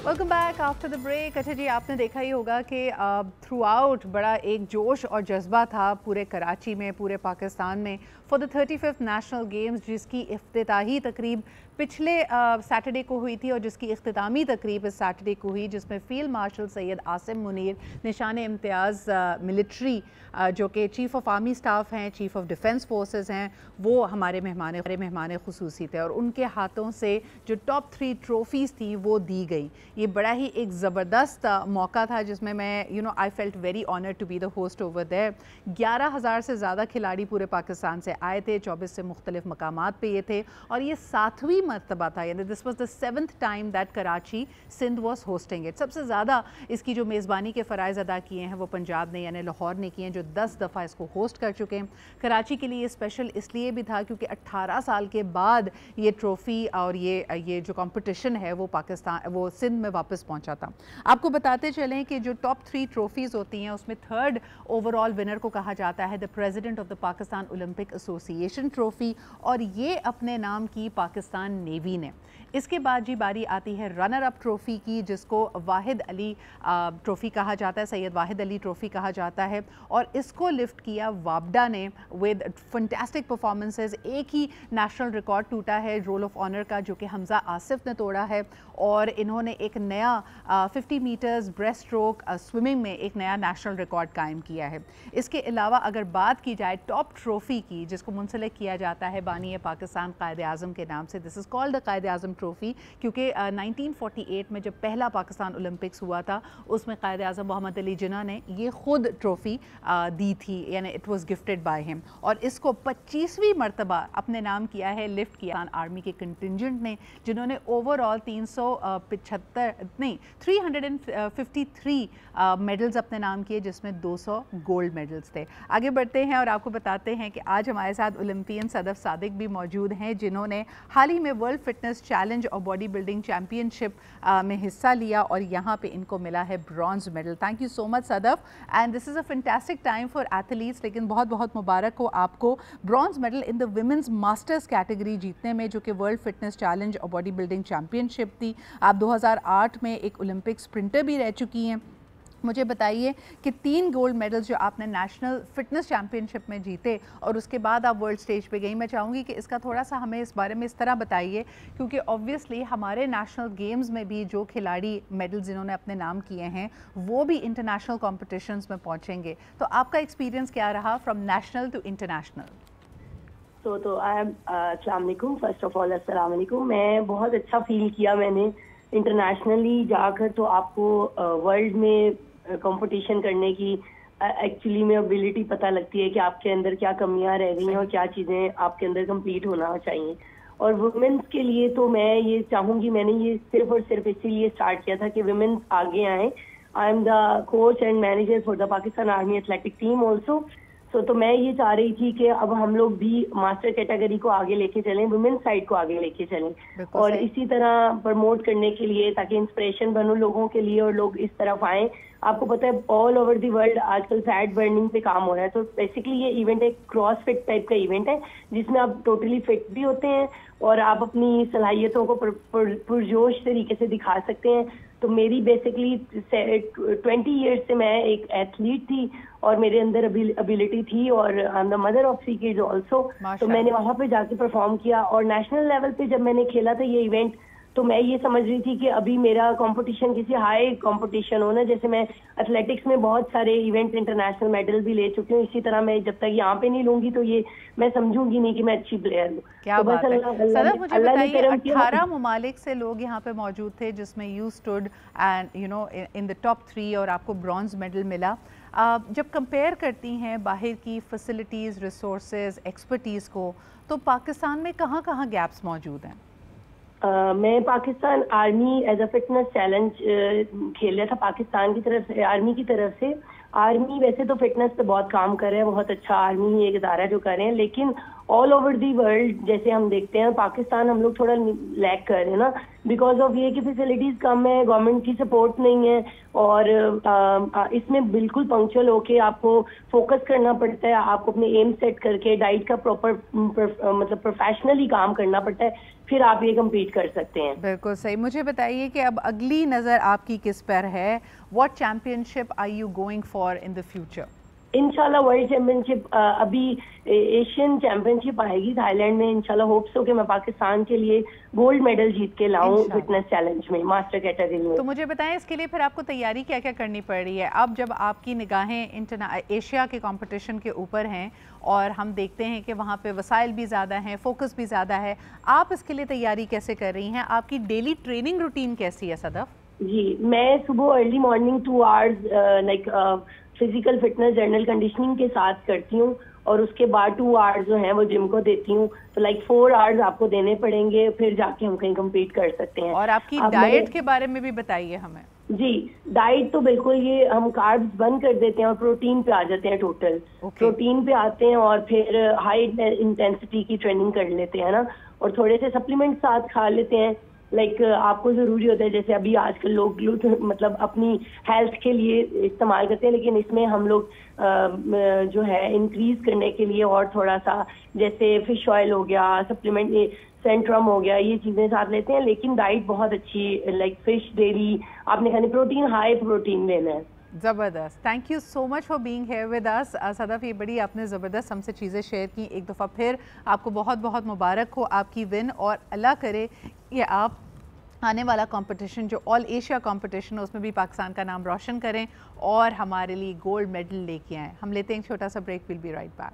Welcome back after the break. अच्छा जी, आपने देखा ही होगा कि थ्रू आउट बड़ा एक जोश और जज्बा था पूरे कराची में, पूरे पाकिस्तान में for the 35th national games, जिसकी इफ्तिताही तकरीब पिछले सैटरडे को हुई थी और जिसकी इख्तितामी तकरीब इस सैटरडे को हुई, जिसमें फ़ील्ड मार्शल सैयद आसिम मुनीर निशान इम्तियाज़ मिलिट्री जो कि चीफ़ ऑफ आर्मी स्टाफ हैं, चीफ़ ऑफ डिफेंस फोर्सेस हैं, वो हमारे मेहमान खुसूसी थे और उनके हाथों से जो टॉप 3 ट्रॉफ़ीज़ थी वो दी गई। ये बड़ा ही एक ज़बरदस्त मौका था जिसमें मैं I felt very honoured to be the host over there. 11,000 से ज़्यादा खिलाड़ी पूरे पाकिस्तान से आए थे, 24 से मुख्तलिफ मकामात पे ये थे और ये 7वीं मरतबा था, यानी this was the 7th time that Karachi Sindh was hosting it. सबसे ज़्यादा इसकी जो मेज़बानी के फ़राइज़ अदा किए हैं वो पंजाब ने यानी लाहौर ने किए हैं, जो 10 दफ़ा इसको होस्ट कर चुके हैं। कराची के लिए स्पेशल इसलिए भी था क्योंकि 18 साल के बाद ये ट्रॉफ़ी और ये जो कॉम्पिटिशन है वो पाकिस्तान वो सिंध में वापस पहुंचा था। आपको बताते चलें कि जो टॉप 3 ट्रॉफ़ीज़ होती हैं उसमें 3rd ओवरऑल विनर को कहा जाता है the president of the Pakistan Olympic association trophy, और ये अपने नाम की पाकिस्तान नेवी ने। इसके बाद जी बारी आती है रनर अप ट्रॉफ़ी की, जिसको वाहिद अली ट्रॉफ़ी कहा जाता है, सैयद वाहिद अली ट्रॉफ़ी कहा जाता है, और इसको लिफ्ट किया वापडा ने विद फंटास्टिक परफॉर्मेंसेस। एक ही नेशनल रिकॉर्ड टूटा है रोल ऑफ ऑनर का, जो कि हमजा आसिफ ने तोड़ा है, और इन्होंने एक नया 50 मीटर्स ब्रेस्ट स्ट्रोक स्विमिंग में एक नया नेशनल रिकॉर्ड कायम किया है। इसके अलावा अगर बात की जाए टॉप ट्रॉफ़ी की, जिसको मुंसलिक किया जाता है बानी पाकिस्तान कायद आज़म के नाम से, this is called the Quaid Azam trophy, क्योंकि 1948 में जब पहला पाकिस्तान ओलंपिक्स हुआ था उसमें कायद आज़म मोहम्मद अली जिन्ना ने ये खुद ट्रॉफ़ी दी थी, यानी it was gifted by him, और इसको 25वीं मरतबा अपने नाम किया है, लिफ्ट किया आर्मी के कंटिजेंट ने, जिन्होंने ओवरऑल 353 मेडल्स अपने नाम किए, जिसमें 200 गोल्ड मेडल्स थे। आगे बढ़ते हैं और आपको बताते हैं कि आज हमारे साथ ओलंपियन सदफ सादिक भी मौजूद हैं, जिन्होंने हाल ही में वर्ल्ड फिटनेस चैलेंज और बॉडी बिल्डिंग चैम्पियनशिप में हिस्सा लिया और यहाँ पे इनको मिला है bronze medal. Thank you so much Sadaf, and this is a fantastic time for athletes. लेकिन बहुत बहुत मुबारक हो आपको bronze medal in the women's masters category जीतने में, जो कि वर्ल्ड फिटनेस चैलेंज और बॉडी बिल्डिंग चैम्पियनशिप थी। आप 2008 में एक ओलंपिक स्प्रिंटर भी रह चुकी हैं। मुझे बताइए कि 3 गोल्ड मेडल्स जो आपने नेशनल फिटनेस चैम्पियनशिप में जीते और उसके बाद आप वर्ल्ड स्टेज पे गई, मैं चाहूँगी कि इसका थोड़ा सा हमें इस बारे में इस तरह बताइए, क्योंकि ऑब्वियसली हमारे नेशनल गेम्स में भी जो खिलाड़ी मेडल्स जिन्होंने अपने नाम किए हैं वो भी इंटरनेशनल कॉम्पिटिशन्स में पहुँचेंगे, तो आपका एक्सपीरियंस क्या रहा फ्रॉम नेशनल टू इंटरनेशनल? तो अस्सलाम वालेकुम, फर्स्ट ऑफ ऑल अस्सलाम वालेकुम। मैं बहुत अच्छा फील किया मैंने इंटरनेशनली जाकर, तो आपको वर्ल्ड में कंपटीशन करने की एक्चुअली में एबिलिटी पता लगती है कि आपके अंदर क्या कमियां रह गई हैं और क्या चीज़ें आपके अंदर कंप्लीट होना चाहिए। और वुमेन्स के लिए तो मैं ये चाहूँगी, मैंने ये सिर्फ और सिर्फ इसीलिए स्टार्ट किया था कि वुमेन्स आगे आएँ। I am the coach and manager for the Pakistan army athletic team also. तो मैं ये चाह रही थी कि अब हम लोग भी मास्टर कैटेगरी को आगे लेके चलें, वुमेन्स साइड को आगे लेके चलें, और इसी तरह प्रमोट करने के लिए, ताकि इंस्पिरेशन बनो लोगों के लिए और लोग इस तरफ आएँ। आपको पता है ऑल ओवर दी वर्ल्ड आजकल फैट बर्निंग पे काम हो रहा है, तो बेसिकली ये इवेंट एक क्रॉस फिट टाइप का इवेंट है, जिसमें आप टोटली फिट भी होते हैं और आप अपनी सलाहियतों को पुरजोश तरीके से दिखा सकते हैं। तो मेरी बेसिकली 20 ईयर्स से मैं एक एथलीट थी और मेरे अंदर एबिलिटी थी, और I am the mother of 3 kids also. तो मैंने वहाँ पे जाके परफॉर्म किया, और नेशनल लेवल पे जब मैंने खेला था ये इवेंट, तो मैं ये समझ रही थी कि अभी मेरा कंपटीशन किसी हाई कंपटीशन हो ना, जैसे मैं एथलेटिक्स में बहुत सारे इवेंट इंटरनेशनल मेडल भी ले चुकी हूँ, इसी तरह मैं जब तक यहाँ पे नहीं लूंगी तो ये मैं समझूंगी नहीं कि मैं अच्छी प्लेयर हूँ। क्या बात है सदफ, मुझे बताइए 18 ममालिक से लोग यहाँ पे मौजूद थे, जिसमें you stood and in the top 3 और आपको ब्रॉन्ज मेडल मिला। जब कंपेयर करती हैं बाहर की फैसिलिटीज़, रिसोर्सेज, एक्सपर्टीज़ को, तो पाकिस्तान में कहाँ कहाँ गैप्स मौजूद हैं? मैं Pakistan army as a fitness challenge खेल रहा था पाकिस्तान की तरफ से, आर्मी की तरफ से। आर्मी वैसे तो फिटनेस पे बहुत काम कर रहे हैं, बहुत अच्छा आर्मी ही एक इदारा जो कर रहे हैं, लेकिन ऑल ओवर दी वर्ल्ड जैसे हम देखते हैं पाकिस्तान हम लोग थोड़ा लैग कर रहे हैं ना, बिकॉज ऑफ ये कि फैसिलिटीज कम है, गवर्नमेंट की सपोर्ट नहीं है, और इसमें बिल्कुल पंक्चुअल होके आपको फोकस करना पड़ता है, आपको अपने एम सेट करके डाइट का प्रॉपर मतलब प्रोफेशनली काम करना पड़ता है, फिर आप ये कम्पीट कर सकते हैं। बिल्कुल सही। मुझे बताइए कि अब अगली नज़र आपकी किस पर है? What championship are you going for in the future? इंशाल्लाह वर्ल्ड चैंपियनशिप, अभी एशियन चैंपियनशिप आएगी थाईलैंड में, इंशाल्लाह होप्स हो कि मैं पाकिस्तान के लिए गोल्ड मेडल जीत के लाऊं फिटनेस चैलेंज में मास्टर कैटेगरी में। तो मुझे बताएं इसके लिए फिर आपको तैयारी क्या क्या करनी पड़ रही है? अब जब आपकी निगाहें एशिया के कंपटीशन के ऊपर हैं और हम देखते हैं कि वहाँ पे वसाइल भी ज़्यादा हैं, फोकस भी ज़्यादा है, आप इसके लिए तैयारी कैसे कर रही हैं? आपकी डेली ट्रेनिंग रूटीन कैसी है सदफ? जी, मैं सुबह early morning 2 hours like physical fitness general conditioning के साथ करती हूँ, और उसके बाद 2 आवर्स जो हैं वो जिम को देती हूँ, तो लाइक 4 आवर्स आपको देने पड़ेंगे, फिर जाके हम कहीं कम्पीट कर सकते हैं। और आपकी डाइट के बारे में भी बताइए हमें। जी, डाइट तो बिल्कुल ये हम कार्ब्स बंद कर देते हैं और प्रोटीन पे आ जाते हैं टोटल। प्रोटीन पे आते हैं और फिर हाई इंटेंसिटी की ट्रेनिंग कर लेते हैं ना, और थोड़े से सप्लीमेंट साथ खा लेते हैं। लाइक आपको जरूरी होता है, जैसे अभी आजकल लोग मतलब अपनी हेल्थ के लिए इस्तेमाल करते हैं, लेकिन इसमें हम लोग जो है इंक्रीज करने के लिए और थोड़ा सा जैसे फिश ऑयल हो गया, सप्लीमेंट सेंट्रम हो गया, ये चीजें साथ लेते हैं। लेकिन डाइट बहुत अच्छी, लाइक फिश डेली आपने खानी, प्रोटीन हाई प्रोटीन लेना है। ज़बरदस्त। Thank you so much for being here with us Sadaf, ये बड़ी आपने ज़बरदस्त हमसे चीज़ें शेयर की। एक दफ़ा फिर आपको बहुत बहुत मुबारक हो आपकी विन, और अल्लाह करे कि आप आने वाला कंपटीशन जो ऑल एशिया कंपटीशन है उसमें भी पाकिस्तान का नाम रोशन करें और हमारे लिए गोल्ड मेडल लेके आएँ। हम लेते हैं एक छोटा सा break, will be right back.